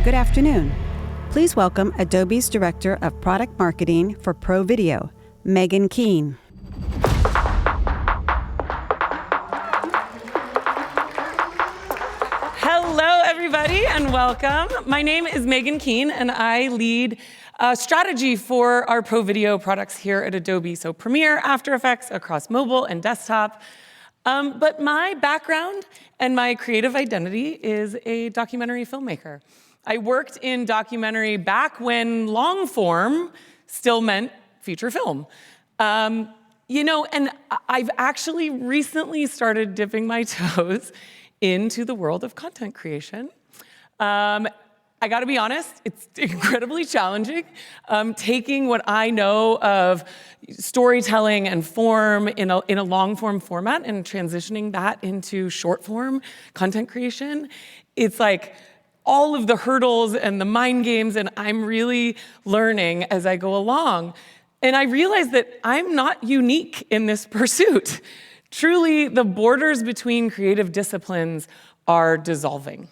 Good afternoon. Please welcome Adobe's Director of Product Marketing for Pro Video, Megan Keene. Hello, everybody, and welcome. My name is Megan Keene, and I lead strategy for our Pro Video products here at Adobe, so Premiere, After Effects across mobile and desktop. But my background and my creative identity is a documentary filmmaker. I worked in documentary back when long form still meant feature film. And I've actually recently started dipping my toes into the world of content creation. I gotta be honest, it's incredibly challenging. Taking what I know of storytelling and form in a long form format and transitioning that into short form content creation, it's like all of the hurdles and the mind games, and I'm really learning as I go along. And I realize that I'm not unique in this pursuit. Truly, the borders between creative disciplines are dissolving,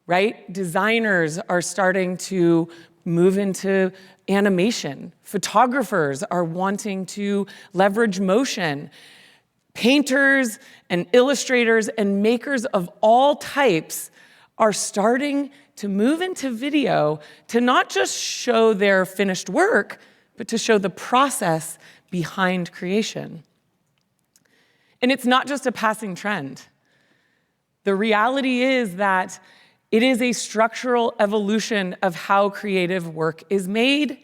right? Designers are starting to move into animation. Photographers are wanting to leverage motion. Painters and illustrators and makers of all types are starting to move into video to not just show their finished work, but to show the process behind creation. And it's not just a passing trend. The reality is that it is a structural evolution of how creative work is made,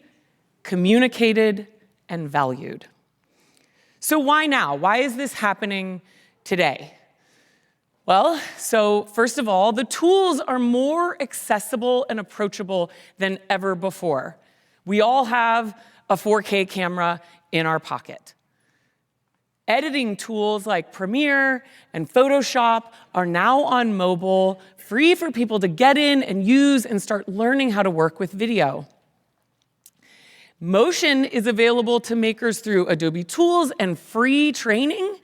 communicated, and valued. So why now? Why is this happening today? Well, so first of all, the tools are more accessible and approachable than ever before. We all have a 4K camera in our pocket. Editing tools like Premiere and Photoshop are now on mobile, free for people to get in and use and start learning how to work with video. Motion is available to makers through Adobe tools and free training.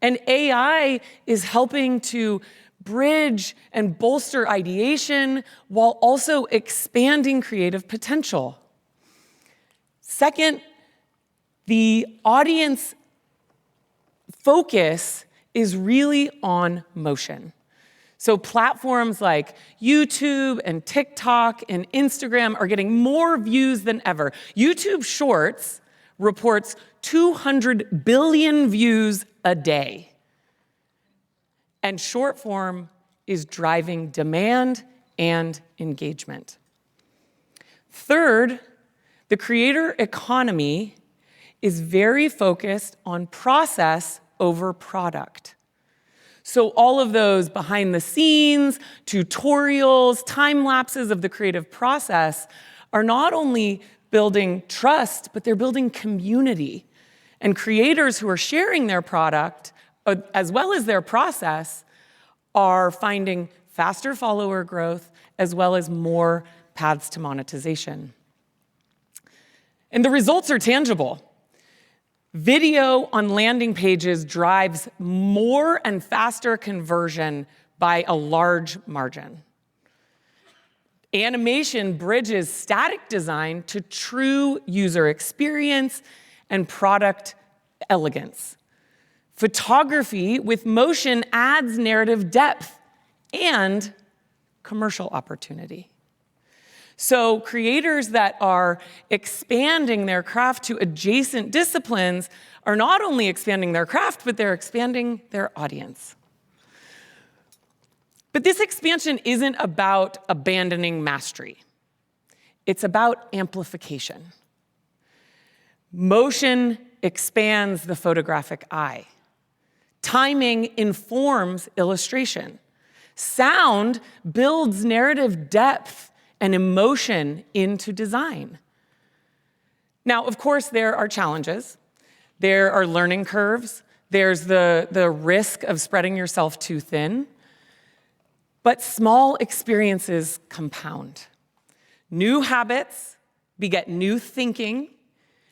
And AI is helping to bridge and bolster ideation while also expanding creative potential. Second, the audience focus is really on motion. So platforms like YouTube and TikTok and Instagram are getting more views than ever. YouTube Shorts reports 200 billion views a day. And short form is driving demand and engagement. Third, the creator economy is very focused on process over product. So all of those behind the scenes, tutorials, time lapses of the creative process are not only building trust, but they're building community. And creators who are sharing their product, as well as their process, are finding faster follower growth, as well as more paths to monetization. And the results are tangible. Video on landing pages drives more and faster conversion by a large margin. Animation bridges static design to true user experience and product elegance. Photography with motion adds narrative depth and commercial opportunity. So creators that are expanding their craft to adjacent disciplines are not only expanding their craft, but they're expanding their audience. But this expansion isn't about abandoning mastery. It's about amplification. Motion expands the photographic eye. Timing informs illustration. Sound builds narrative depth and emotion into design. Now, of course, there are challenges. There are learning curves. There's the risk of spreading yourself too thin. But small experiences compound. New habits beget new thinking.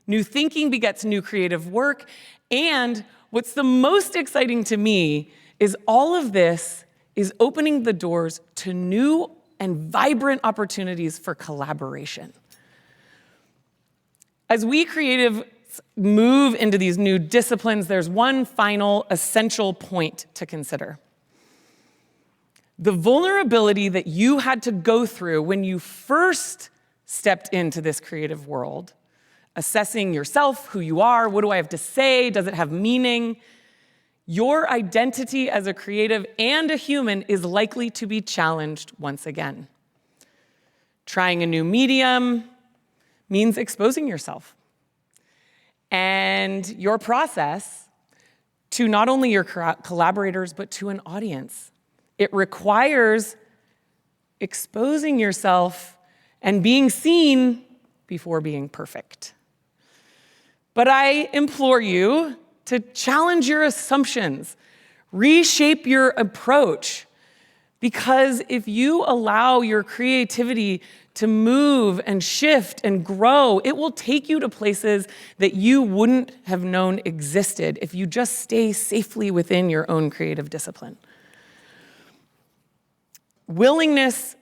New thinking begets new creative work. And what's the most exciting to me is all of this is opening the doors to new and vibrant opportunities for collaboration. As we creatives move into these new disciplines, there's one final essential point to consider. The vulnerability that you had to go through when you first stepped into this creative world, assessing yourself, who you are, what do I have to say, does it have meaning? Your identity as a creative and a human is likely to be challenged once again. Trying a new medium means exposing yourself and your process to not only your collaborators, but to an audience. It requires exposing yourself and being seen before being perfect. But I implore you to challenge your assumptions, reshape your approach, because if you allow your creativity to move and shift and grow, it will take you to places that you wouldn't have known existed if you just stay safely within your own creative discipline. Willingness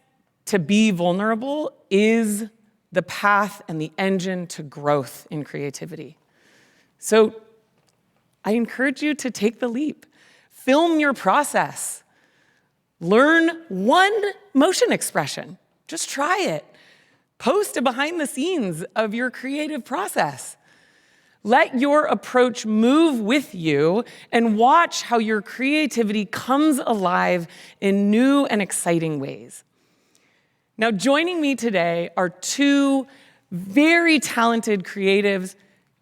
to be vulnerable is the path and the engine to growth in creativity. So I encourage you to take the leap. Film your process. Learn one motion expression. Just try it. Post a behind the scenes of your creative process. Let your approach move with you and watch how your creativity comes alive in new and exciting ways. Now, joining me today are two very talented creatives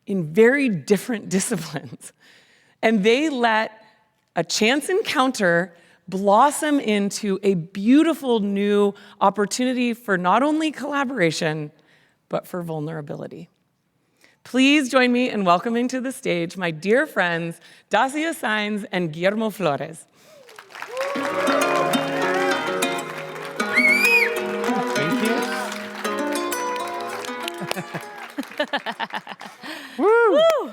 in very different disciplines. And they let a chance encounter blossom into a beautiful new opportunity for not only collaboration, but for vulnerability. Please join me in welcoming to the stage my dear friends, Dacia Sáenz and Guillermo Flores. Thank you. Woo!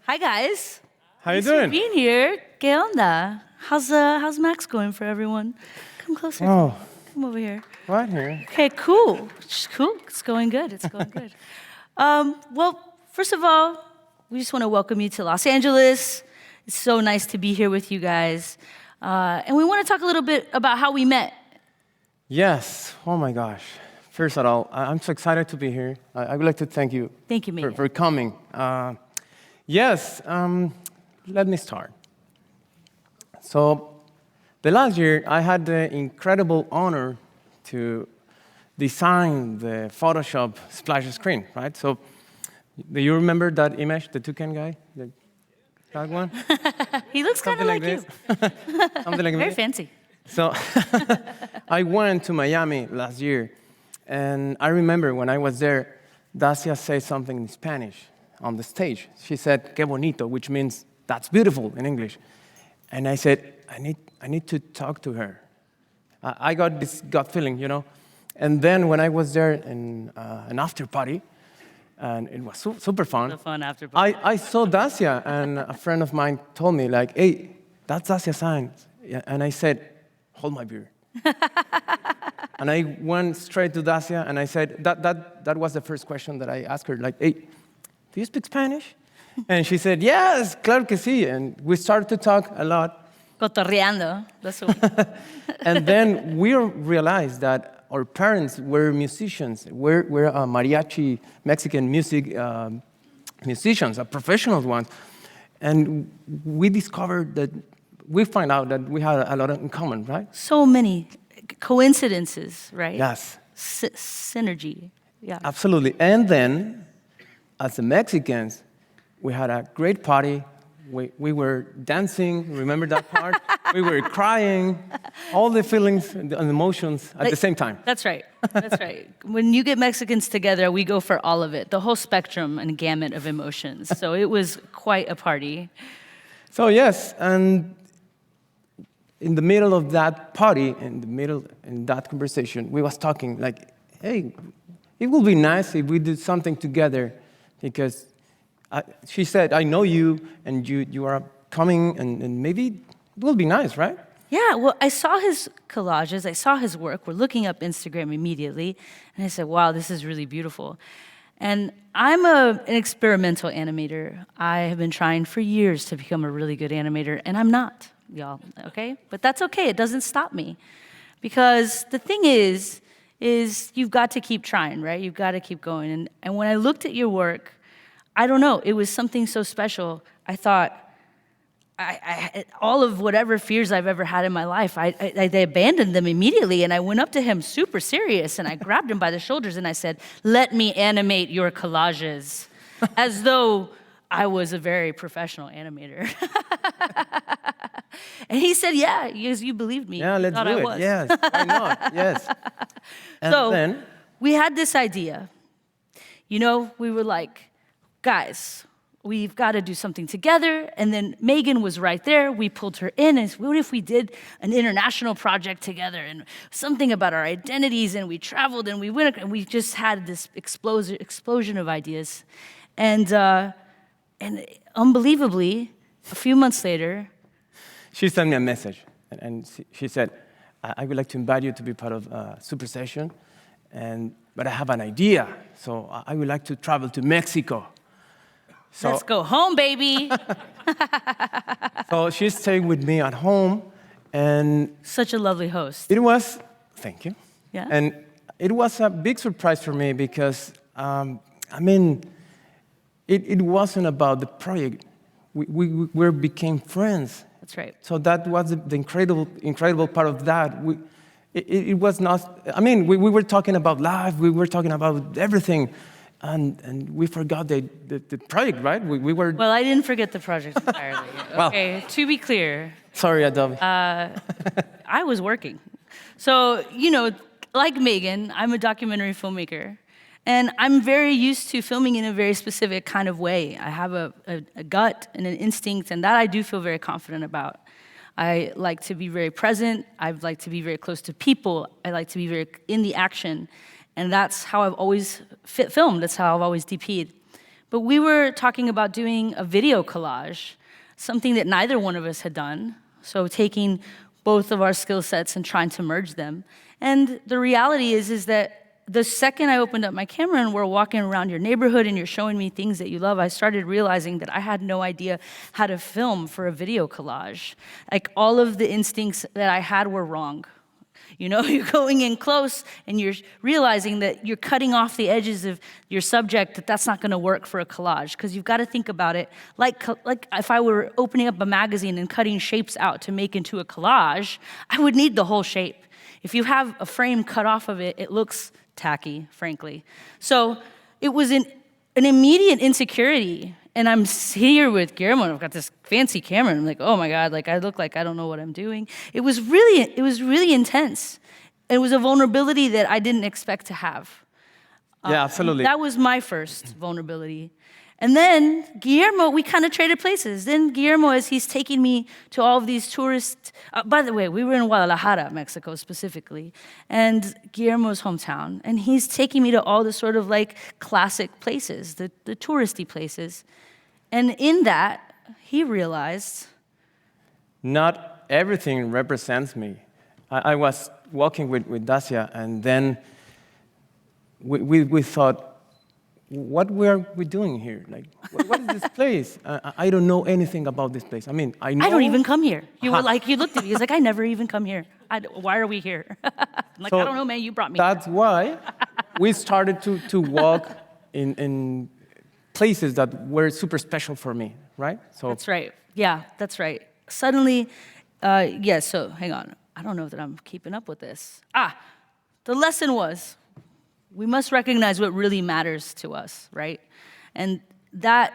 Hi, guys. How you Thanks for doing? being here. ¿Qué onda? How's Max going for everyone? Come closer. Oh, Come over here. right here. Okay, cool. Cool. It's going good. It's going good. Well, first of all, we just want to welcome you to Los Angeles. It's so nice to be here with you guys. And we want to talk a little bit about how we met. Yes. Oh my gosh. First of all, I'm so excited to be here. I would like to thank you. Thank you, Megan. For coming. Yes. Let me start. So, the last year, I had the incredible honor to design the Photoshop splash screen, right? So, do you remember that image, the toucan guy? That one? He looks kind of like you. Something like Very this. fancy. So, I went to Miami last year, and I remember when I was there, Dacia said something in Spanish on the stage. She said, "Qué bonito," which means that's beautiful in English. And I said, I need to talk to her. I got this gut feeling, you know. And then when I was there in an after party, and it was super fun. The fun after party. I saw Dacia, and a friend of mine told me, like, "Hey, that's Dacia Sáenz." Yeah, and I said, "Hold my beer." And I went straight to Dacia, and I said, that was the first question that I asked her, like, "Hey, do you speak Spanish?" And she said, "Yes, claro que sí." And we started to talk a lot. Cotorreando. That's what And then we realized that our parents were musicians. We're mariachi, Mexican music musicians, professional ones. And we discovered that, we find out that we had a lot in common, right? so many coincidences, right? Yes. Synergy. Yeah. Absolutely. And then, as the Mexicans, we had a great party. We were dancing, remember that part? We were crying, all the feelings and emotions at the same time. That's right. That's right. When you get Mexicans together, we go for all of it, the whole spectrum and gamut of emotions. So it was quite a party. So yes, and in the middle of that party, in that conversation, we was talking like, hey, it would be nice if we did something together, because she said, I know you, and you are coming, and maybe it will be nice, right? Yeah, well, I saw his collages, I saw his work. We're looking up Instagram immediately, and I said, wow, this is really beautiful. And I'm an experimental animator. I have been trying for years to become a really good animator, and I'm not, y'all, okay? But that's okay, it doesn't stop me. Because the thing is you've got to keep trying, right? You've got to keep going. And when I looked at your work, I don't know, it was something so special. I thought, all of whatever fears I've ever had in my life, I abandoned them immediately, and I went up to him super serious, and I grabbed him by the shoulders, and I said, let me animate your collages, as though I was a very professional animator. And he said, yeah, because you believed me. Yeah, let's do it. Yes, why not? Yes. And so then we had this idea. You know, we were like, guys, we've got to do something together. And then Megan was right there. We pulled her in and said, what if we did an international project together and something about our identities, and we traveled and we went, and we just had this explosion of ideas. And unbelievably, a few months later, she sent me a message, and she said, I would like to invite you to be part of Super Session, but I have an idea, so I would like to travel to Mexico. So, let's go home, baby. So she stayed with me at home, and such a lovely host. it was, thank you. Yeah. And it was a big surprise for me because, it wasn't about the project. We became friends. That's right. So that was the incredible part of that. It was not, we were talking about life, we were talking about everything, and we forgot the project, right? We were... Well, I didn't forget the project entirely. Okay, to be clear. Sorry, Adobe. I was working. So, you know, like Megan, I'm a documentary filmmaker. And I'm very used to filming in a very specific kind of way. I have a gut and an instinct, and that I do feel very confident about. I like to be very present. I like to be very close to people. I like to be very in the action. And that's how I've always filmed. That's how I've always DP'd. But we were talking about doing a video collage, something that neither one of us had done. So taking both of our skill sets and trying to merge them. And the reality is that the second I opened up my camera and we're walking around your neighborhood and you're showing me things that you love, I started realizing that I had no idea how to film for a video collage. Like, all of the instincts that I had were wrong. You know, you're going in close and you're realizing that you're cutting off the edges of your subject, that's not gonna work for a collage, because you've gotta think about it like if I were opening up a magazine and cutting shapes out to make into a collage, I would need the whole shape. If you have a frame cut off of it, it looks tacky, frankly. So it was an immediate insecurity. And I'm here with Guillermo, and I've got this fancy camera, and I'm like, oh my God, like I look like I don't know what I'm doing. It was really intense. It was a vulnerability that I didn't expect to have. Yeah, absolutely. That was my first vulnerability. And then Guillermo, we kind of traded places. Then Guillermo, as he's taking me to all of these tourists, by the way, we were in Guadalajara, Mexico specifically, and Guillermo's hometown. And he's taking me to all the sort of like classic places, the touristy places. And in that, he realized, not everything represents me. I was walking with Dacia, and then we thought, what were we doing here? Like, what is this place? I don't know anything about this place. I mean, I know. I don't even come here. You were like, you looked at me, he was like, I never even come here. Why are we here? I'm like, so I don't know, man, you brought me That's here. why we started to walk in places that were super special for me, right? So that's right. Yeah, that's right. Suddenly, yeah, so hang on. I don't know that I'm keeping up with this. The lesson was, we must recognize what really matters to us, right? And that,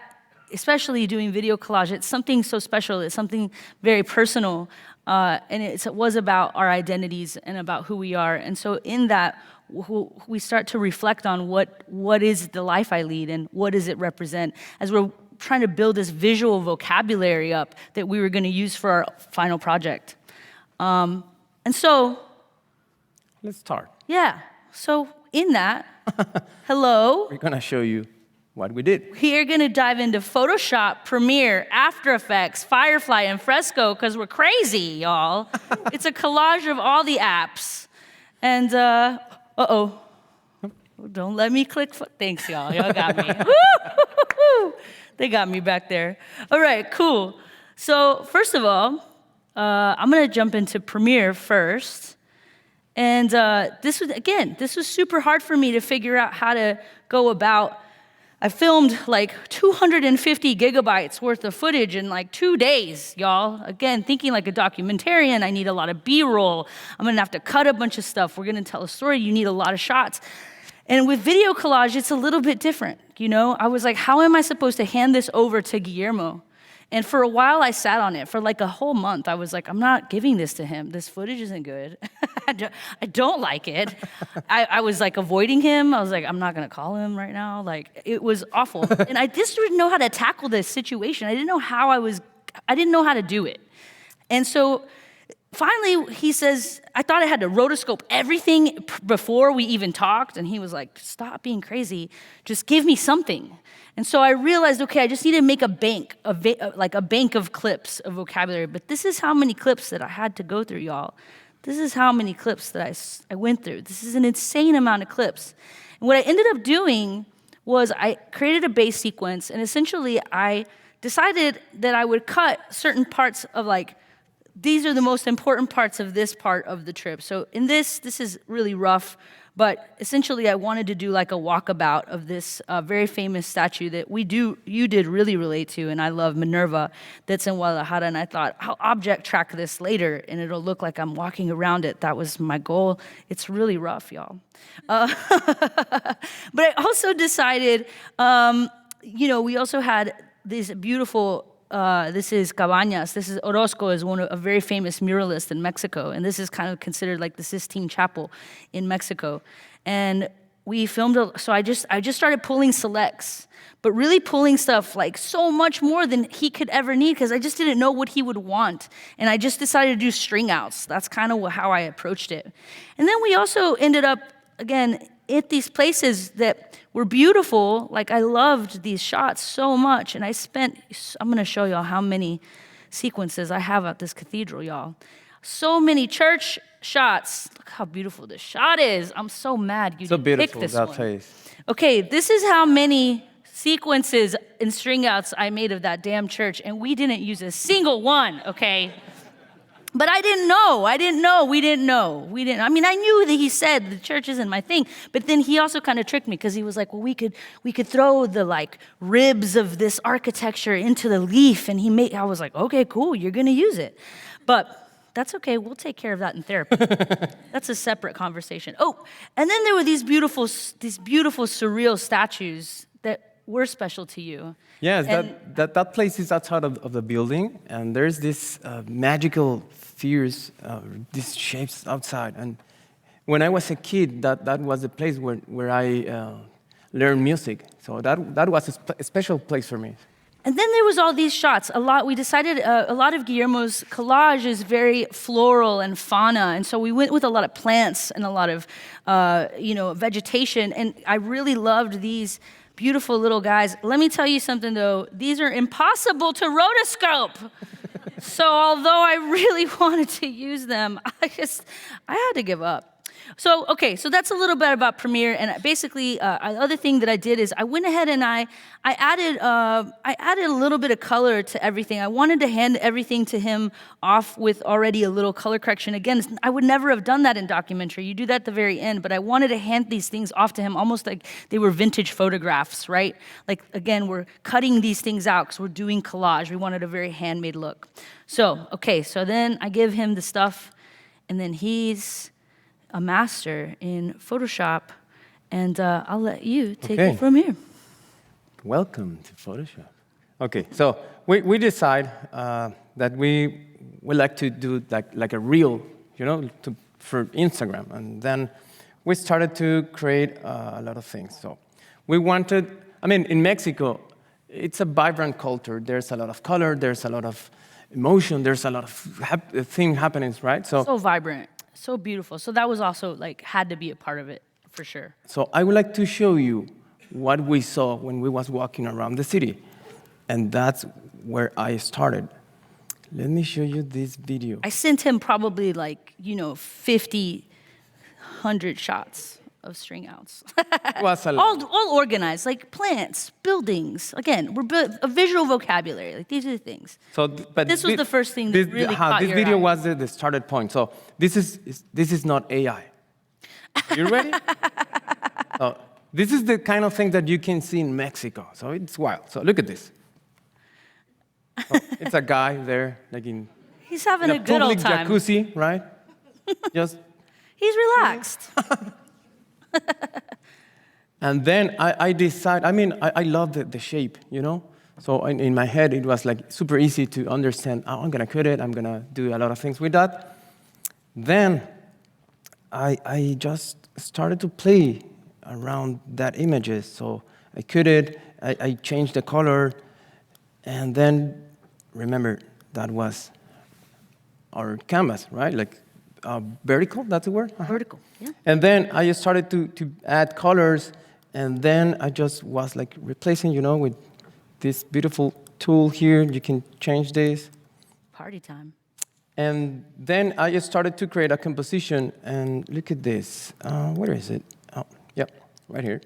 especially doing video collage, it's something so special, it's something very personal, and it was about our identities and about who we are. And so in that, we start to reflect on what is the life I lead and what does it represent, as we're trying to build this visual vocabulary up that we were gonna use for our final project. And so... let's start. Yeah, so in that, hello. We're gonna show you what we did. We are going to dive into Photoshop, Premiere, After Effects, Firefly, and Fresco because we're crazy, y'all. It's a collage of all the apps. And, uh-oh. Don't let me click. Thanks, y'all. Y'all got me. Woo-hoo-hoo-hoo. They got me back there. All right, cool. So first of all, I'm going to jump into Premiere first. And this was super hard for me to figure out how to go about. I filmed like 250 gigabytes worth of footage in like 2 days, y'all. Again, thinking like a documentarian, I need a lot of B-roll. I'm gonna have to cut a bunch of stuff. We're gonna tell a story, you need a lot of shots. And with video collage, it's a little bit different, you know? I was like, how am I supposed to hand this over to Guillermo? And for a while, I sat on it. For like a whole month, I was like, I'm not giving this to him. This footage isn't good. I don't like it. I was like avoiding him. I was like, I'm not gonna call him right now. Like, it was awful. And I just didn't know how to tackle this situation. I didn't know how to do it. And so finally, he says, I thought I had to rotoscope everything before we even talked. And he was like, stop being crazy. Just give me something. And so I realized, okay, I just need to make a bank, like a bank of clips of vocabulary. But this is how many clips that I had to go through, y'all. This is how many clips that I went through. This is an insane amount of clips. And what I ended up doing was I created a base sequence, and essentially I decided that I would cut certain parts of like, these are the most important parts of this part of the trip. So in this is really rough, but essentially I wanted to do like a walkabout of this very famous statue that you did really relate to, and I love, Minerva, that's in Guadalajara, and I thought, I'll object track this later, and it'll look like I'm walking around it. That was my goal. It's really rough, y'all. But I also decided, we also had these beautiful, this is Cabañas. This is Orozco, is a very famous muralist in Mexico, and this is kind of considered like the Sistine Chapel in Mexico. And we filmed, so I just started pulling selects, but really pulling stuff like so much more than he could ever need because I just didn't know what he would want. And I just decided to do string outs. That's kind of how I approached it. And then we also ended up, again, at these places that were beautiful. Like, I loved these shots so much, and I'm gonna show y'all how many sequences I have at this cathedral, y'all. So many church shots. Look how beautiful this shot is. I'm so mad you didn't pick this one. Face. Okay, this is how many sequences and string outs I made of that damn church, and we didn't use a single one, okay? But I didn't know. We didn't know. I mean, I knew that he said the church isn't my thing, but then he also kind of tricked me because he was like, well, we could throw the like ribs of this architecture into the leaf, and I was like, okay, cool, you're gonna use it. But that's okay, we'll take care of that in therapy. That's a separate conversation. Oh, and then there were these beautiful surreal statues that were special to you. Yes, that place is outside of the building, and there's this magical figures, these shapes outside. And when I was a kid, that was the place where I learned music. So that was a special place for me. And then there was all these shots. We decided a lot of Guillermo's collage is very floral and fauna, and so we went with a lot of plants and a lot of vegetation. And I really loved these beautiful little guys. Let me tell you something though, these are impossible to rotoscope. So although I really wanted to use them, I had to give up. So, okay, so that's a little bit about Premiere, and basically, another thing that I did is I went ahead and I added a little bit of color to everything. I wanted to hand everything to him off with already a little color correction. Again, I would never have done that in documentary. You do that at the very end, but I wanted to hand these things off to him almost like they were vintage photographs, right? Like, again, we're cutting these things out because we're doing collage. We wanted a very handmade look. So, okay, so then I give him the stuff, and then he's a master in Photoshop, and I'll let you take it from here. Welcome to Photoshop. Okay, so we decide that we would like to do like a reel, for Instagram, and then we started to create a lot of things. So we wanted, in Mexico, it's a vibrant culture. There's a lot of color, there's a lot of emotion, there's a lot of things happening, right? So vibrant. So beautiful. So that was also had to be a part of it, for sure. So I would like to show you what we saw when we was walking around the city. And that's where I started. Let me show you this video. I sent him probably 50, 100 shots of string outs. It was a lot. all organized, like plants, buildings. Again, a visual vocabulary. Like these are the things. So, but this was the first thing that really caught this your video eye. was the started point. So this is not AI. You ready? So this is the kind of thing that you can see in Mexico. So it's wild. So look at this. So it's a guy there, like in He's having a good public old time. jacuzzi, right? Just. He's relaxed. And then I decide, I love the shape, you know? So in my head, it was like super easy to understand, I'm gonna cut it, I'm gonna do a lot of things with that. Then I just started to play around that images. So I cut it, I changed the color, and then remember, that was our canvas, right? Like vertical, that's the word? Vertical, yeah. And then I just started to add colors, and then I just was like replacing, with this beautiful tool here. You can change this. Party time. And then I just started to create a composition, and look at this. Where is it? Oh, yep, right here.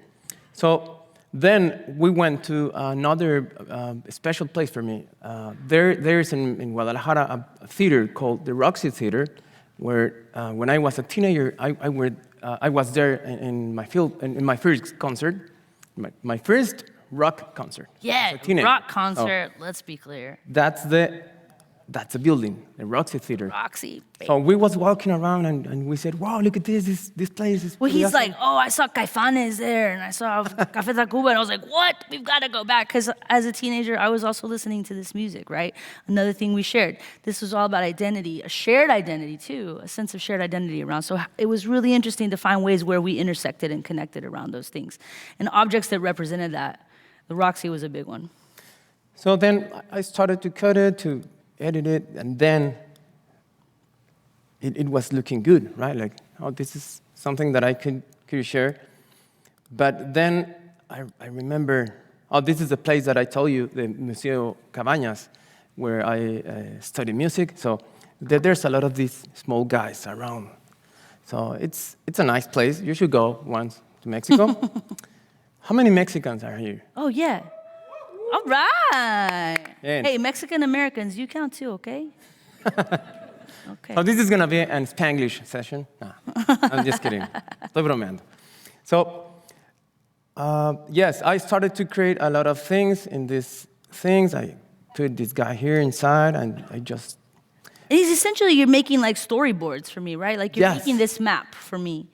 So then we went to another special place for me. There's in Guadalajara a theater called the Roxy Theater, where when I was a teenager, I was there in my first concert, my first rock concert. Yeah, rock concert, let's be clear. That's a building, the Roxy Theater. Roxy. Baby. So we was walking around and we said, wow, look at this place is Well, he's awesome. like, I saw Caifanes there, and I saw Café Tacuba, and I was like, what? We've got to go back. Because as a teenager, I was also listening to this music, right? Another thing we shared. This was all about identity, a shared identity, too, a sense of shared identity around. So it was really interesting to find ways where we intersected and connected around those things. And objects that represented that. The Roxy was a big one. So then I started to cut it, to edit it, and then it was looking good, right? Like, this is something that I could share. But then I remember, this is the place that I told you, the Museo Cabañas, where I study music. So there's a lot of these small guys around. So it's a nice place. You should go once to Mexico. How many Mexicans are here? Oh, yeah. All right. Yeah. Hey, Mexican Americans, you count too, okay? Okay. So this is going to be an Spanglish session. Nah, I'm just kidding. Estoy bromeando. So, yes, I started to create a lot of things in these things. I put this guy here inside, and I just... And he's essentially, you're making like storyboards for me, right? Like you're Yes. making this map for me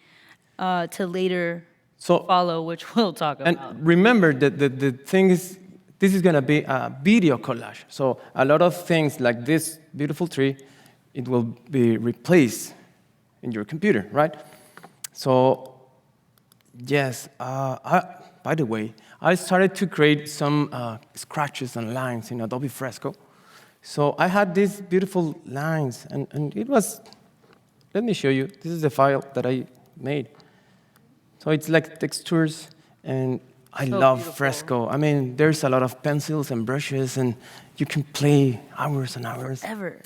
to later follow, which we'll talk about. And remember that the thing is, this is going to be a video collage. So a lot of things like this beautiful tree, it will be replaced in your computer, right? So, yes, by the way, I started to create some scratches and lines in Adobe Fresco. So I had these beautiful lines, and it was, let me show you. This is the file that I made. So it's like textures, and I love beautiful. Fresco. I mean, there's a lot of pencils and brushes, and you can play hours and hours. Ever.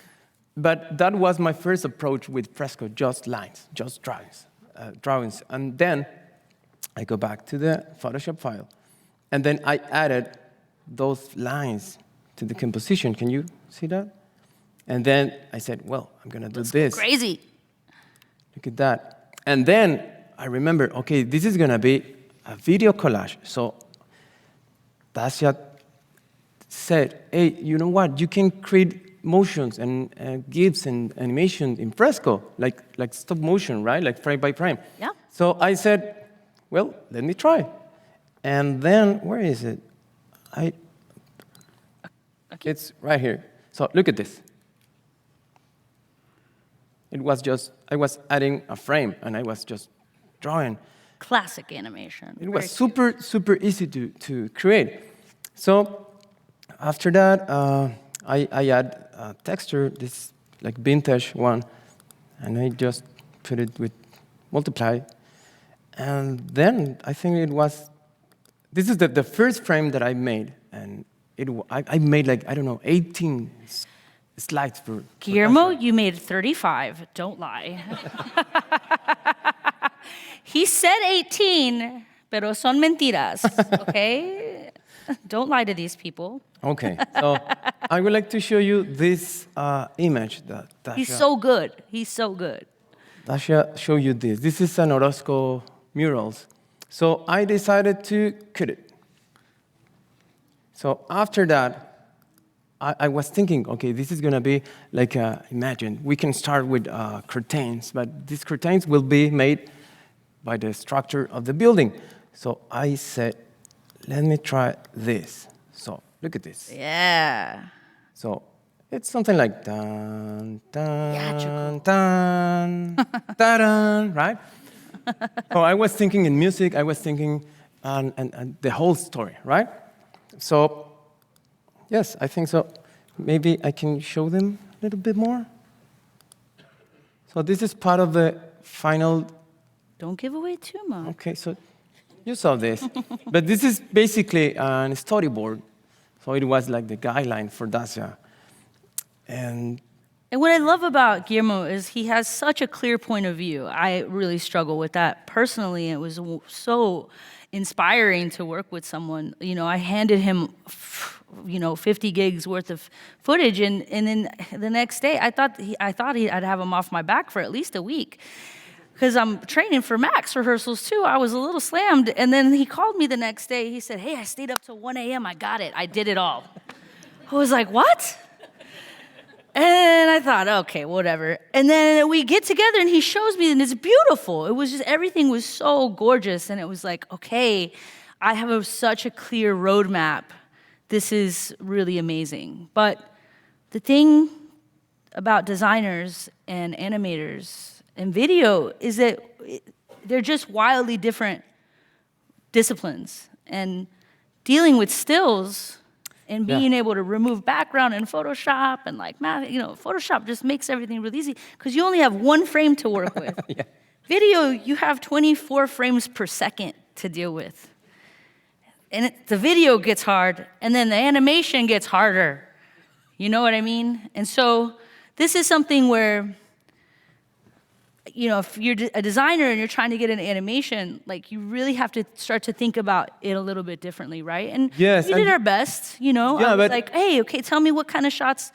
But that was my first approach with Fresco, just lines, just drawings. And then I go back to the Photoshop file, and then I added those lines to the composition. Can you see that? And then I said, well, I'm going to do this. Crazy. Look at that. And then I remember, okay, this is going to be a video collage. So Dacia said, hey, you know what? You can create motions and GIFs and animation in Fresco, like stop motion, right? Like frame by frame. Yeah. So I said, well, let me try. And then, where is it? It's right here. So look at this. It was just, I was adding a frame, and I was just drawing. Classic animation. It was super easy to create. So after that, I add a texture, this like vintage one, and I just put it with multiply. And then I think it was this is the first frame that I made, and I made like, I don't know, 18 slides for Guillermo, Dacia. you made 35. Don't lie. He said 18, pero son mentiras, okay? Don't lie to these people. Okay, so I would like to show you this image that Dacia. He's so good. He's so good. Dacia show you this. This is an Orozco murals. So I decided to cut it. So after that, I was thinking, okay, this is gonna be like, imagine, we can start with curtains, but these curtains will be made by the structure of the building. So I said, let me try this. So look at this. Yeah. So it's something like dun, dun, Theatrical. dun, dun, right? So I was thinking in music, I was thinking and the whole story, right? So, yes, I think so. Maybe I can show them a little bit more. So this is part of the final. Don't give away too much. Okay, so you saw this. But this is basically a storyboard. So it was like the guideline for Dacia. And what I love about Guillermo is he has such a clear point of view. I really struggle with that personally. It was so inspiring to work with someone. You know, I handed him, 50 gigs worth of footage, and then the next day I thought I'd have him off my back for at least a week. Because I'm training for Max rehearsals too. I was a little slammed. And then he called me the next day. He said, hey, I stayed up till 1 a.m. I got it. I did it all. I was like, what? And I thought, okay, whatever. And then we get together and he shows me, and it's beautiful. It was just, everything was so gorgeous. And it was like, okay, I have such a clear roadmap. This is really amazing. But the thing about designers and animators and video is that they're just wildly different disciplines. And dealing with stills and being able to remove background in Photoshop and Photoshop just makes everything really easy because you only have one frame to work with. Video, you have 24 frames per second to deal with. And the video gets hard, and then the animation gets harder. You know what I mean? And so this is something where, if you're a designer and you're trying to get an animation, like you really have to start to think about it a little bit differently, right? And yes, we did our best, I was but like, hey, okay, tell me what kind of shots,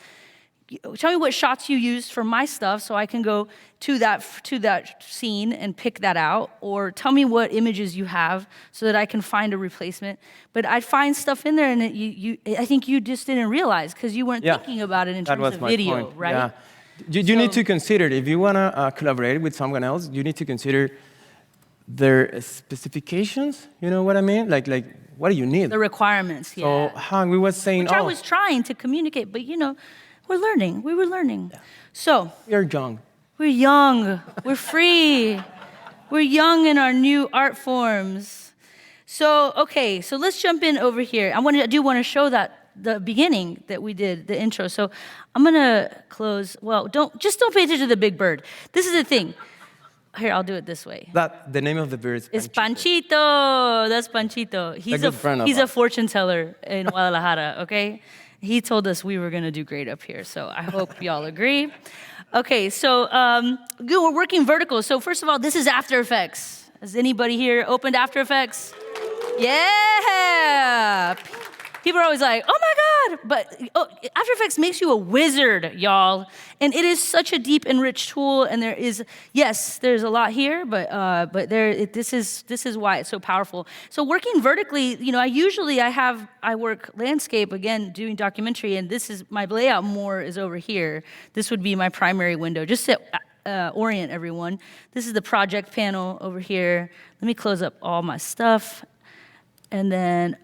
tell me what shots you used for my stuff so I can go to that scene and pick that out, or tell me what images you have so that I can find a replacement. But I'd find stuff in there and I think you just didn't realize because you weren't thinking about it in terms of video, right? Yeah. You need to consider, if you want to collaborate with someone else, you need to consider their specifications, you know what I mean? Like what do you need? The requirements, So we was saying, which I was trying to communicate, but we're learning. We were learning. Yeah. So you're young. We're young. We're free. We're young in our new art forms. So, okay, so let's jump in over here. I do want to show the beginning that we did, the intro. So I'm gonna close. Well, don't pay attention to the big bird. This is the thing. Here, I'll do it this way. The name of the bird is Panchito. It's Panchito. That's Panchito. He's a fortune teller in Guadalajara. Okay, he told us we were gonna do great up here. So I hope y'all agree. Okay, so we're working vertical. So first of all, this is After Effects. Has anybody here opened After Effects? Yeah. People are always like, oh my God, but After Effects makes you a wizard, y'all. And it is such a deep and rich tool, and there's a lot here, but this is why it's so powerful. So working vertically, I work landscape, again, doing documentary, and this is, my layout more is over here. This would be my primary window, just to orient everyone. This is the project panel over here. Let me close up all my stuff. And then,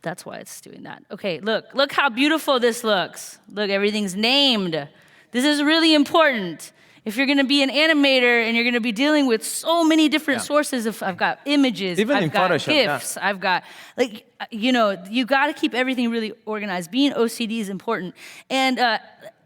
that's why it's doing that. Okay, look how beautiful this looks. Look, everything's named. This is really important. If you're gonna be an animator and you're gonna be dealing with so many different sources I've got images, I've got GIFs, I've got, you gotta keep everything really organized. Being OCD is important. And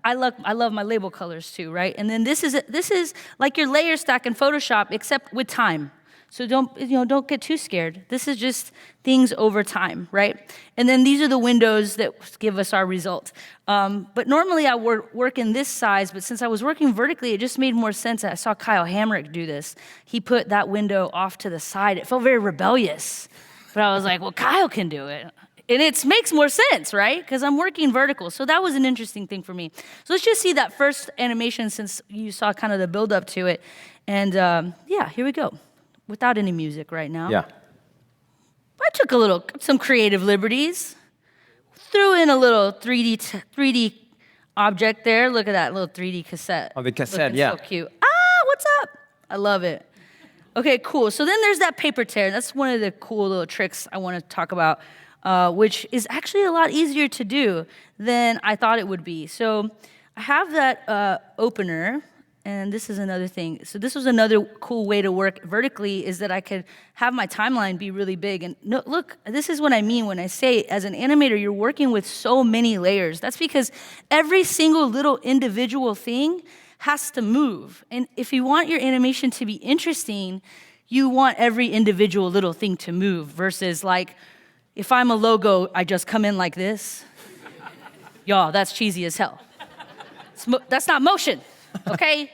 I love my label colors too, right? And then this is like your layer stack in Photoshop, except with time. So don't get too scared. This is just things over time, right? And then these are the windows that give us our result. But normally I work in this size, but since I was working vertically, it just made more sense. I saw Kyle Hamrick do this. He put that window off to the side. It felt very rebellious, but I was like, well, Kyle can do it. And it makes more sense, right? Because I'm working vertical. So that was an interesting thing for me. So let's just see that first animation since you saw kind of the build up to it. And yeah, here we go. Without any music right now. Yeah. I took some creative liberties. Threw in a little 3D object there. Look at that little 3D cassette. Oh, the cassette, looking yeah. so cute. What's up? I love it. Okay, cool. So then there's that paper tear. That's one of the cool little tricks I want to talk about, which is actually a lot easier to do than I thought it would be. So I have that opener. And this is another thing. So this was another cool way to work vertically is that I could have my timeline be really big. And no, look, this is what I mean when I say as an animator, you're working with so many layers. That's because every single little individual thing has to move. And if you want your animation to be interesting, you want every individual little thing to move versus like, if I'm a logo, I just come in like this. Y'all, that's cheesy as hell. That's not motion. Okay,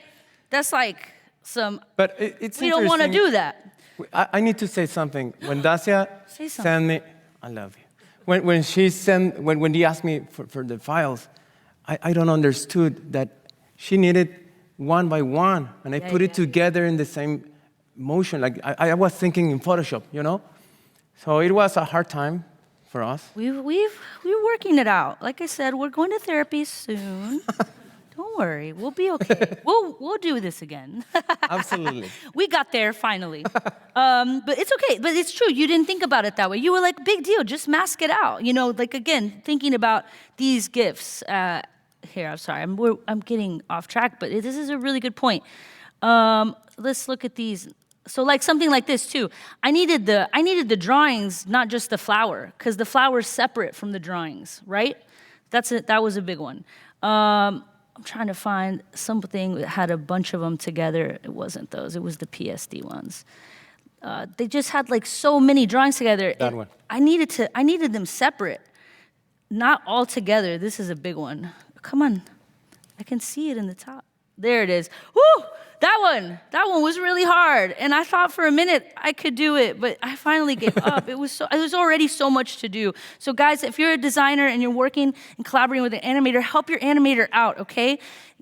that's like some. But it's we don't want to do that. I need to say something. When Dacia sent me, I love you. When he asked me for the files, I don't understood that she needed one by one, and I put it together in the same motion. Like I was thinking in Photoshop, you know. So it was a hard time for us. We're working it out. Like I said, we're going to therapy soon. Don't worry, we'll be okay. We'll do this again. Absolutely. We got there finally. But it's okay. But it's true. You didn't think about it that way. You were like, big deal. Just mask it out. You know, like again, thinking about these GIFs. Here, I'm sorry. I'm getting off track, but this is a really good point. Let's look at these. So like something like this too. I needed the drawings, not just the flower, because the flower's separate from the drawings, right? That was a big one. I'm trying to find something that had a bunch of them together. It wasn't those. It was the PSD ones. They just had like so many drawings together. That one. I needed them separate, not all together. This is a big one. Come on, I can see it in the top. There it is. Woo! That one was really hard. And I thought for a minute I could do it, but I finally gave up. It was already so much to do. So guys, if you're a designer and you're working and collaborating with an animator, help your animator out, okay?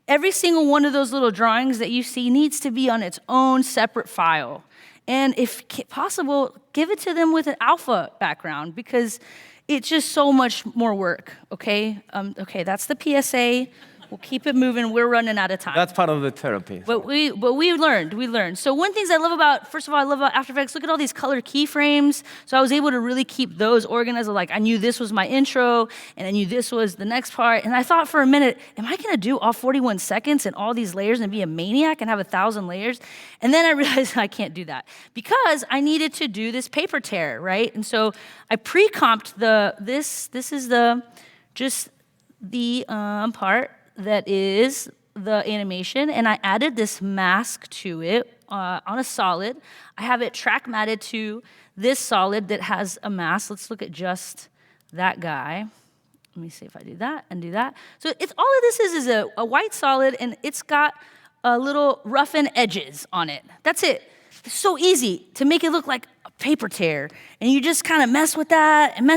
Every single one of those little drawings that you see needs to be on its own separate file. And if possible, give it to them with an alpha background because it's just so much more work, okay? Okay, that's the PSA. We'll keep it moving. We're running out of time. That's part of the therapy. But we learned. So one thing I love about After Effects, look at all these color keyframes. So I was able to really keep those organized. Like I knew this was my intro, and I knew this was the next part. And I thought for a minute, am I gonna do all 41 seconds and all these layers and be a maniac and have 1,000 layers? And then I realized I can't do that because I needed to do this paper tear, right? And so I pre-comped this is the part that is the animation, and I added this mask to it on a solid. I have it track matted to this solid that has a mask. Let's look at just that guy. Let me see if I do that and do that. So it's all of this is a white solid, and it's got a little roughen edges on it. That's it. It's so easy to make it look like a paper tear. And you just kind of mess with that. And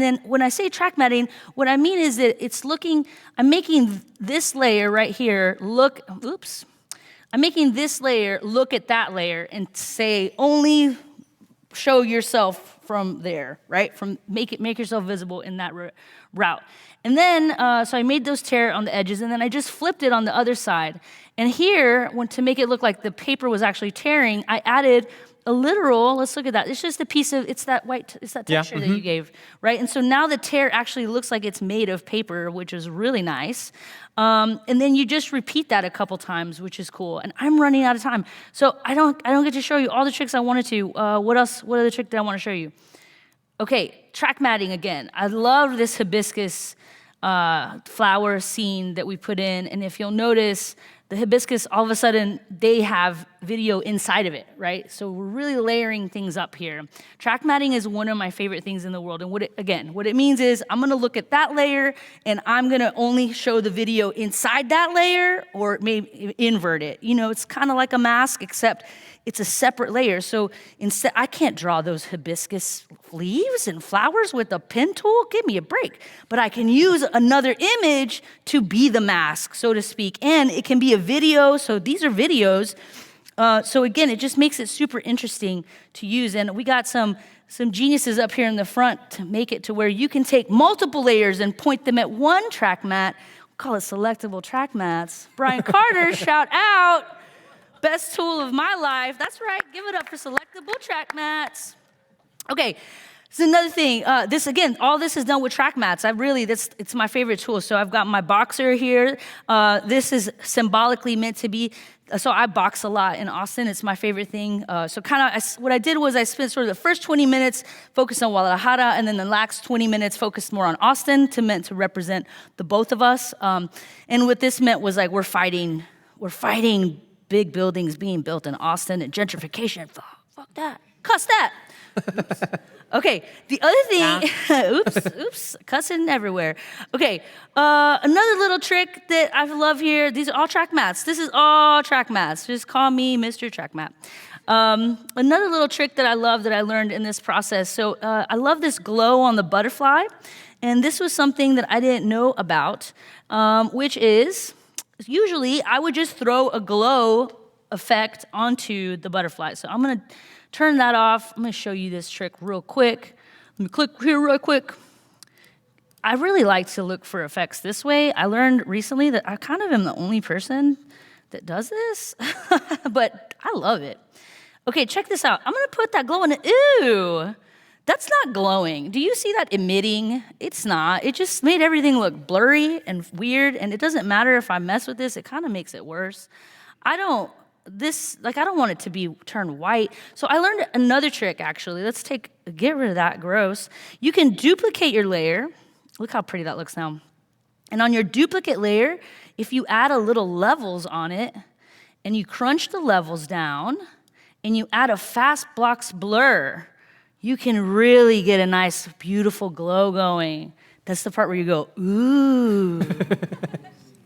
then when I say track matting, what I mean is that I'm making this layer right here I'm making this layer look at that layer and say, only show yourself from there, right? Make yourself visible in that route. And then, so I made those tear on the edges, and then I just flipped it on the other side. And here, to make it look like the paper was actually tearing, I added a literal, let's look at that. It's just a piece of, it's that texture that you gave, right? And so now the tear actually looks like it's made of paper, which is really nice. And then you just repeat that a couple times, which is cool. And I'm running out of time. So I don't get to show you all the tricks I wanted to. What other trick did I want to show you? Okay, track matting again. I love this hibiscus flower scene that we put in. And if you'll notice, the hibiscus, all of a sudden, they have video inside of it, right? So we're really layering things up here. Track matting is one of my favorite things in the world. And what it means is I'm gonna look at that layer and I'm gonna only show the video inside that layer or maybe invert it. You know, it's kind of like a mask, except it's a separate layer. So instead, I can't draw those hibiscus leaves and flowers with a pen tool. Give me a break. But I can use another image to be the mask, so to speak. And it can be a video. So these are videos. So again, it just makes it super interesting to use. And we got some geniuses up here in the front to make it to where you can take multiple layers and point them at one track mat. We'll call it selectable track mats. Brian Carter, shout out. Best tool of my life. That's right. Give it up for selectable track mats. Okay. So another thing, all this is done with track mats. It's my favorite tool. So I've got my boxer here. This is symbolically meant to be, so I box a lot in Austin. It's my favorite thing. What I did was I spent sort of the first 20 minutes focused on Guadalajara, and then the last 20 minutes focused more on Austin meant to represent the both of us. And what this meant was like we're fighting big buildings being built in Austin and gentrification. Fuck that. Cuss that. Oops. Okay, the other thing, oops, cussing everywhere. Okay, another little trick that I love here, these are all track mats. This is all track mats. Just call me Mr. Track Mat. Another little trick that I love that I learned in this process. So I love this glow on the butterfly. And this was something that I didn't know about, which is, usually I would just throw a glow effect onto the butterfly. So I'm gonna turn that off. I'm gonna show you this trick real quick. Let me click here real quick. I really like to look for effects this way. I learned recently that I kind of am the only person that does this, but I love it. Okay, check this out. I'm gonna put that glow in it. Ew, that's not glowing. Do you see that emitting? It's not. It just made everything look blurry and weird, and it doesn't matter if I mess with this, it kind of makes it worse. I don't want it to be turned white. So I learned another trick, actually. Get rid of that, gross. You can duplicate your layer. Look how pretty that looks now. And on your duplicate layer, if you add a little levels on it, and you crunch the levels down, and you add a fast blocks blur, you can really get a nice, beautiful glow going. That's the part where you go, ooh.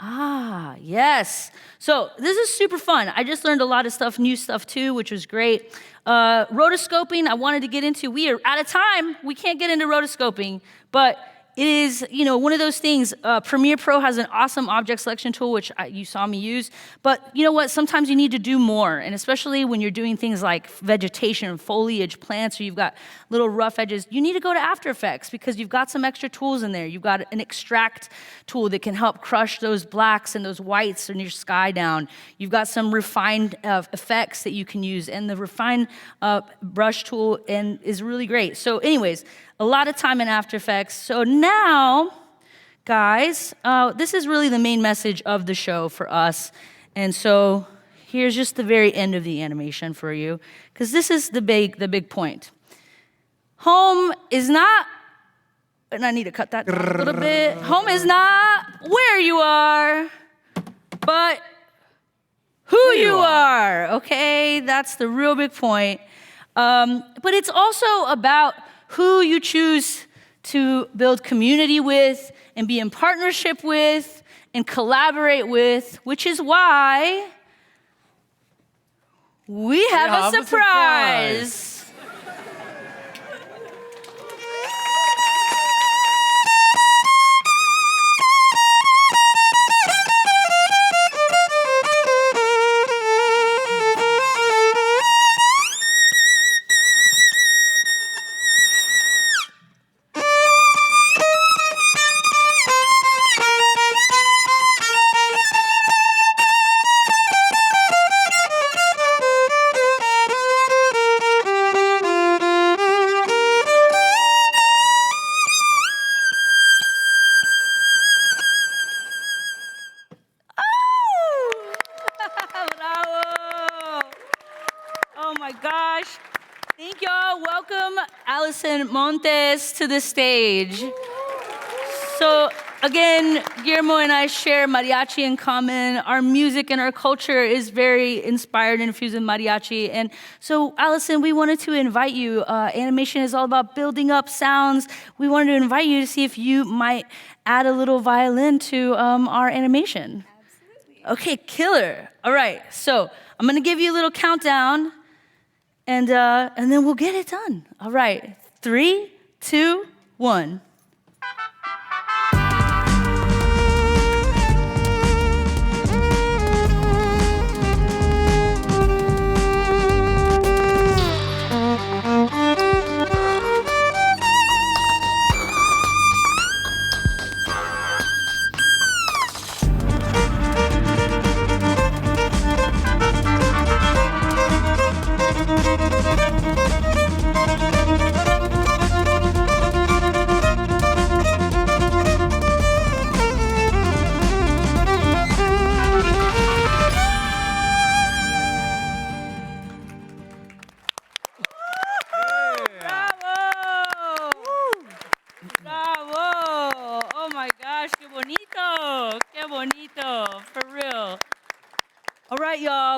Ah, yes. So this is super fun. I just learned a lot of new stuff too, which was great. Rotoscoping, I wanted to get into. We are out of time. We can't get into rotoscoping, but it is, one of those things. Premiere Pro has an awesome object selection tool, which you saw me use. But you know what? Sometimes you need to do more, and especially when you're doing things like vegetation, foliage, plants, or you've got little rough edges, you need to go to After Effects because you've got some extra tools in there. You've got an extract tool that can help crush those blacks and those whites in your sky down. You've got some refined effects that you can use, and the refined brush tool is really great. So anyways, a lot of time in After Effects. So now, guys, this is really the main message of the show for us. And so here's just the very end of the animation for you, because this is the big point. Home is not, and I need to cut that down a little bit. Home is not where you are, but who you are, okay? That's the real big point. But it's also about who you choose to build community with and be in partnership with and collaborate with, which is why we have a surprise. Montes to the stage. So Again, Guillermo and I share mariachi in common. Our music and our culture is very inspired and infused in mariachi. And so, Allison, we wanted to invite you. Animation is all about building up sounds. We wanted to invite you to see if you might add a little violin to our animation. Absolutely. Okay, killer. All right, so I'm going to give you a little countdown, and then we'll get it done. All right, 3, 2, 1.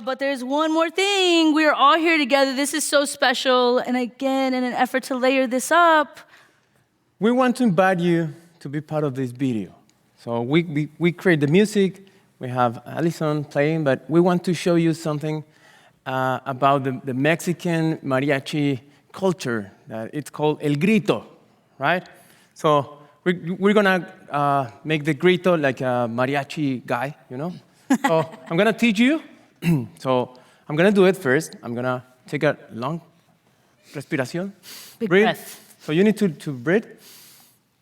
But there's one more thing. We're all here together. This is so special. And again, in an effort to layer this up, we want to invite you to be part of this video. So we create the music. We have Allison playing, but we want to show you something about the Mexican mariachi culture. It's called El Grito, right? So we're going to make the grito like a mariachi guy, you know? So I'm going to teach you. So I'm going to do it first. I'm going to take a long respiración. Big breathe. Breath. So you need to breathe,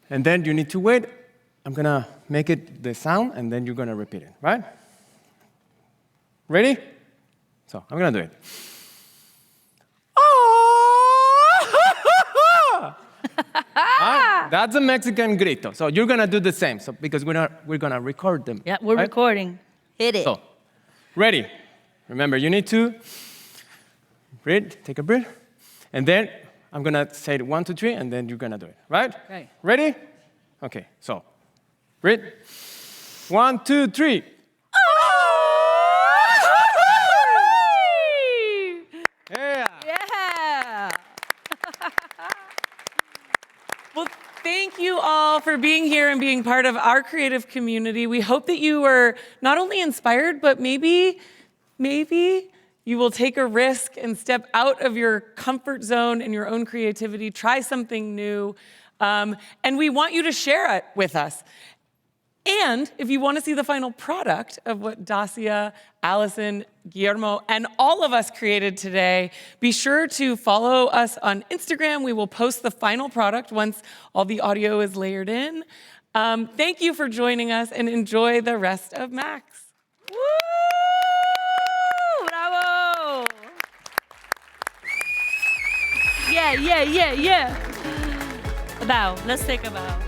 and then you need to wait. I'm going to make it the sound, and then you're going to repeat it, right? Ready? So I'm going to do it. That's a Mexican grito. So you're going to do the same, so because we're going to record them. Yeah, we're recording. Hit it. So, ready? Remember, you need to breathe, take a breath, and then I'm going to say 1, 2, 3, and then you're going to do it, right? Right. Ready? Okay, so breathe. 1, 2, 3. Yeah. Yeah. Well, thank you all for being here and being part of our creative community. We hope that you were not only inspired, but maybe you will take a risk and step out of your comfort zone and your own creativity, try something new, and we want you to share it with us. And if you want to see the final product of what Dacia, Allison, Guillermo, and all of us created today, be sure to follow us on Instagram. We will post the final product once all the audio is layered in. Thank you for joining us, and enjoy the rest of Max. Woo! Bravo! Yeah. A bow. Let's take a bow.